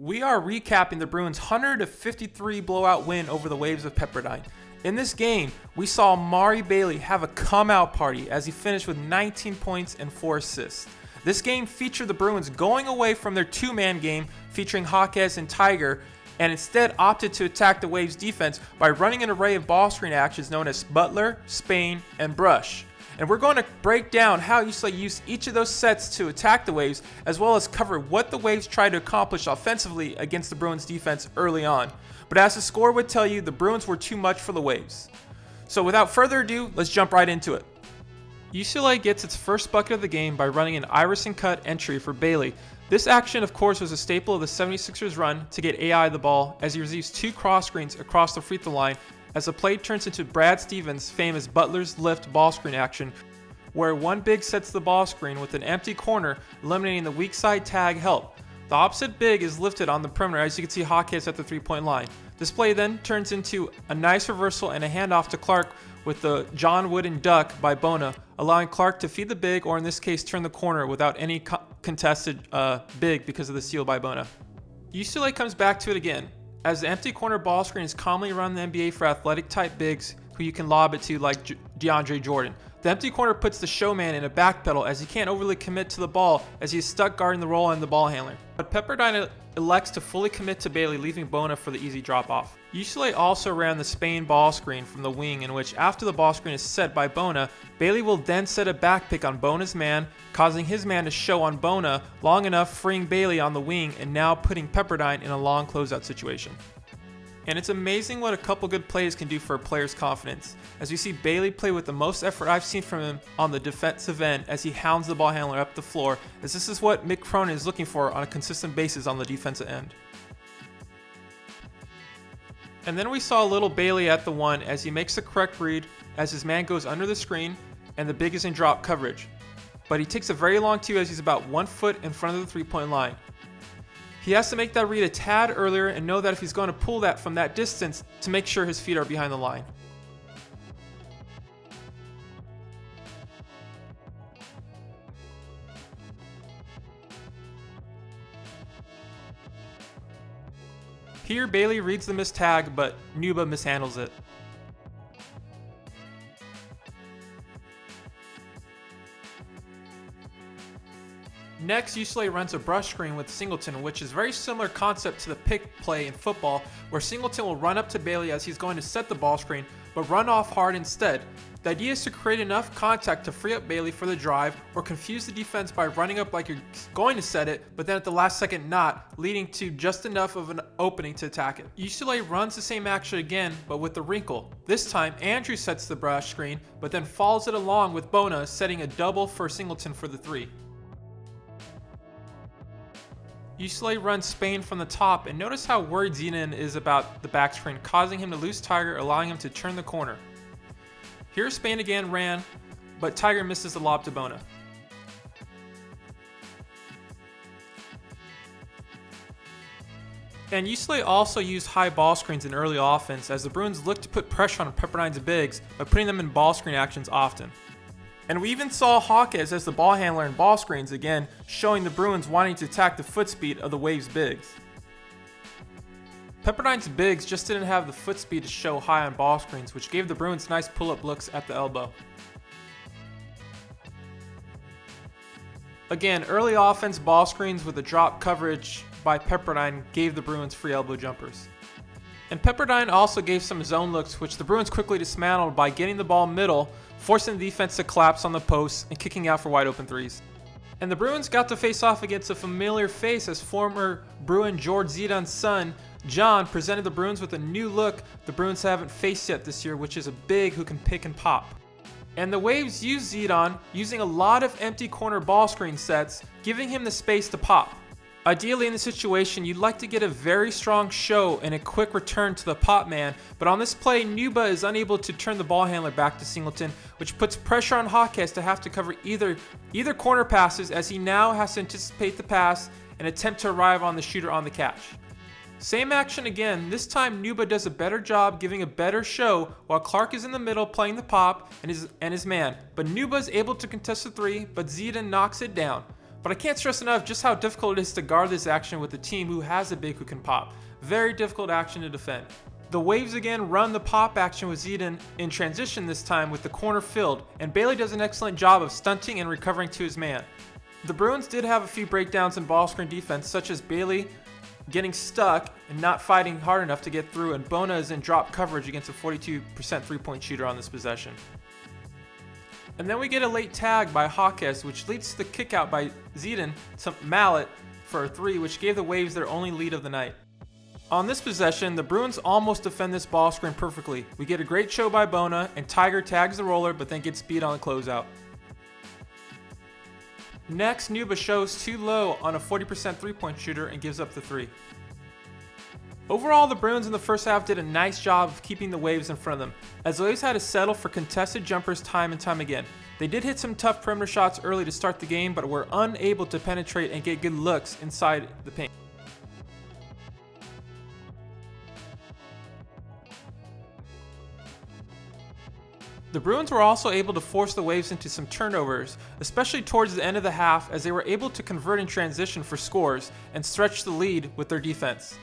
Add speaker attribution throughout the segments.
Speaker 1: We are recapping the Bruins' 153 blowout win over the Waves of Pepperdine. In this game, we saw Amari have a come-out party as he finished with 19 points and 4 assists. This game featured the Bruins going away from their two-man game featuring Hawkes and Tiger, and instead opted to attack the Waves' defense by running an array of ball screen actions known as Butler, Spain, and Brush. And we're going to break down how UCLA used each of those sets to attack the Waves, as well as cover what the Waves tried to accomplish offensively against the Bruins defense early on. But as the score would tell you, the Bruins were too much for the Waves. So without further ado, let's jump right into it. UCLA gets its first bucket of the game by running an iris and cut entry for Bailey. This action, of course, was a staple of the 76ers run to get AI the ball as he receives two cross screens across the free throw line as the play turns into Brad Stevens' famous Butler's lift ball screen action, where one big sets the ball screen with an empty corner, eliminating the weak side tag help. The opposite big is lifted on the perimeter as you can see Hawkes at the three-point line. This play then turns into a nice reversal and a handoff to Clark with the John Wooden duck by Bona, allowing Clark to feed the big, or in this case turn the corner without any contested big because of the steal by Bona. UCLA comes back to it again, as the empty corner ball screen is commonly run in the NBA for athletic type bigs who you can lob it to like DeAndre Jordan. The empty corner puts the showman in a backpedal as he can't overly commit to the ball as he is stuck guarding the roll and the ball handler. But Pepperdine elects to fully commit to Bailey, leaving Bona for the easy drop-off. UCLA also ran the Spain ball screen from the wing, in which after the ball screen is set by Bona, Bailey will then set a back pick on Bona's man, causing his man to show on Bona long enough, freeing Bailey on the wing and now putting Pepperdine in a long closeout situation. And it's amazing what a couple good plays can do for a player's confidence, as we see Bailey play with the most effort I've seen from him on the defensive end as he hounds the ball handler up the floor, as this is what Mick Cronin is looking for on a consistent basis on the defensive end. And then we saw little Bailey at the one as he makes the correct read as his man goes under the screen and the big is in drop coverage. But he takes a very long two as he's about 1 foot in front of the three-point line. He has to make that read a tad earlier and know that if he's going to pull that from that distance to make sure his feet are behind the line. Here Bailey reads the missed tag, but Nuba mishandles it. Next, UCLA runs a brush screen with Singleton, which is a very similar concept to the pick play in football, where Singleton will run up to Bailey as he's going to set the ball screen, but run off hard instead. The idea is to create enough contact to free up Bailey for the drive, or confuse the defense by running up like you're going to set it, but then at the last second not, leading to just enough of an opening to attack it. UCLA runs the same action again, but with the wrinkle. This time, Andrew sets the brush screen, but then follows it along with Bona, setting a double for Singleton for the three. UCLA runs Spain from the top, and notice how worried Zenon is about the back screen, causing him to lose Tiger, allowing him to turn the corner. Here Spain again ran, but Tiger misses the lob to Bona. And UCLA also used high ball screens in early offense as the Bruins looked to put pressure on Pepperdine's bigs by putting them in ball screen actions often. And we even saw Hawkes as the ball handler in ball screens again, showing the Bruins wanting to attack the foot speed of the Waves bigs. Pepperdine's bigs just didn't have the foot speed to show high on ball screens, which gave the Bruins nice pull-up looks at the elbow. Again, early offense ball screens with the drop coverage by Pepperdine gave the Bruins free elbow jumpers. And Pepperdine also gave some zone looks, which the Bruins quickly dismantled by getting the ball middle, forcing the defense to collapse on the post and kicking out for wide open threes. And the Bruins got to face off against a familiar face as former Bruin George Zidon's son, John, presented the Bruins with a new look the Bruins haven't faced yet this year, which is a big who can pick and pop. And the Waves used Zidon, using a lot of empty corner ball screen sets, giving him the space to pop. Ideally in this situation, you'd like to get a very strong show and a quick return to the pop man, but on this play, Nuba is unable to turn the ball handler back to Singleton, which puts pressure on Hawkes to have to cover either corner passes, as he now has to anticipate the pass and attempt to arrive on the shooter on the catch. Same action again, this time Nuba does a better job giving a better show while Clark is in the middle playing the pop and his man, but Nuba is able to contest the three, but Zidon knocks it down. But I can't stress enough just how difficult it is to guard this action with a team who has a big who can pop. Very difficult action to defend. The Waves again run the pop action with Zidane in transition this time with the corner filled, and Bailey does an excellent job of stunting and recovering to his man. The Bruins did have a few breakdowns in ball screen defense, such as Bailey getting stuck and not fighting hard enough to get through, and Bona is in drop coverage against a 42% three-point shooter on this possession. And then we get a late tag by Hawkes, which leads to the kick out by Zidane to Mallet for a three, which gave the Waves their only lead of the night. On this possession, the Bruins almost defend this ball screen perfectly. We get a great show by Bona, and Tiger tags the roller but then gets beat on the closeout. Next, Nuba shows too low on a 40% three-point shooter and gives up the three. Overall, the Bruins in the first half did a nice job of keeping the Waves in front of them, as the Waves had to settle for contested jumpers time and time again. They did hit some tough perimeter shots early to start the game, but were unable to penetrate and get good looks inside the paint. The Bruins were also able to force the Waves into some turnovers, especially towards the end of the half, as they were able to convert in transition for scores and stretch the lead with their defense.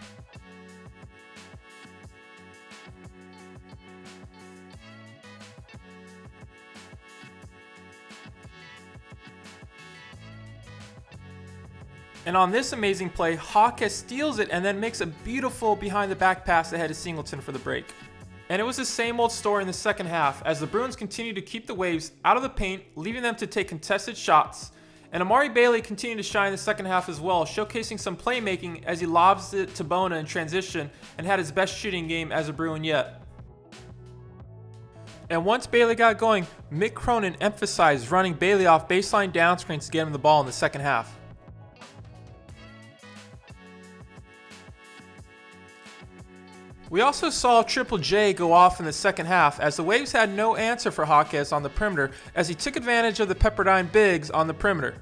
Speaker 1: And on this amazing play, Hawkes steals it and then makes a beautiful behind the back pass ahead of Singleton for the break. And it was the same old story in the second half, as the Bruins continued to keep the Waves out of the paint, leaving them to take contested shots. And Amari Bailey continued to shine in the second half as well, showcasing some playmaking as he lobs it to Bona in transition and had his best shooting game as a Bruin yet. And once Bailey got going, Mick Cronin emphasized running Bailey off baseline down screens to get him the ball in the second half. We also saw Triple J go off in the second half, as the Waves had no answer for Hawkes on the perimeter, as he took advantage of the Pepperdine bigs on the perimeter.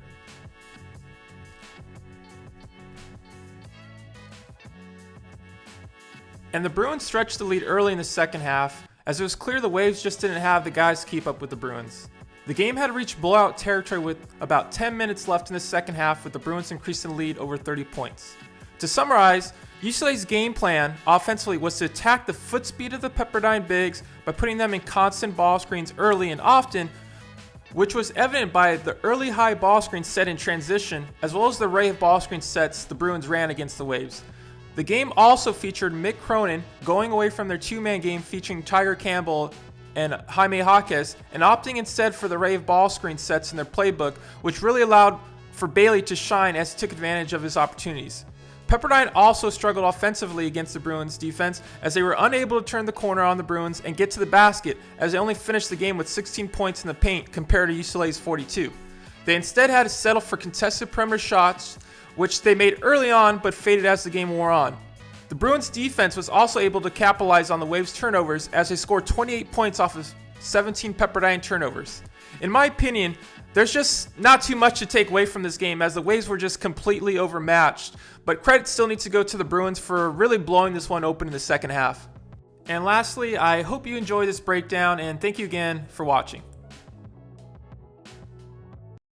Speaker 1: And the Bruins stretched the lead early in the second half, as it was clear the Waves just didn't have the guys to keep up with the Bruins. The game had reached blowout territory with about 10 minutes left in the second half, with the Bruins increasing the lead over 30 points. To summarize, UCLA's game plan offensively was to attack the foot speed of the Pepperdine bigs by putting them in constant ball screens early and often, which was evident by the early high ball screens set in transition, as well as the array of ball screen sets the Bruins ran against the Waves. The game also featured Mick Cronin going away from their two-man game featuring Tiger Campbell and Jaime Hawkes, and opting instead for the array of ball screen sets in their playbook, which really allowed for Bailey to shine as he took advantage of his opportunities. Pepperdine also struggled offensively against the Bruins defense, as they were unable to turn the corner on the Bruins and get to the basket, as they only finished the game with 16 points in the paint compared to UCLA's 42. They instead had to settle for contested perimeter shots, which they made early on but faded as the game wore on. The Bruins defense was also able to capitalize on the Waves turnovers, as they scored 28 points off of 17 Pepperdine turnovers. In my opinion, there's just not too much to take away from this game, as the Waves were just completely overmatched, but credit still needs to go to the Bruins for really blowing this one open in the second half. And lastly, I hope you enjoyed this breakdown, and thank you again for watching.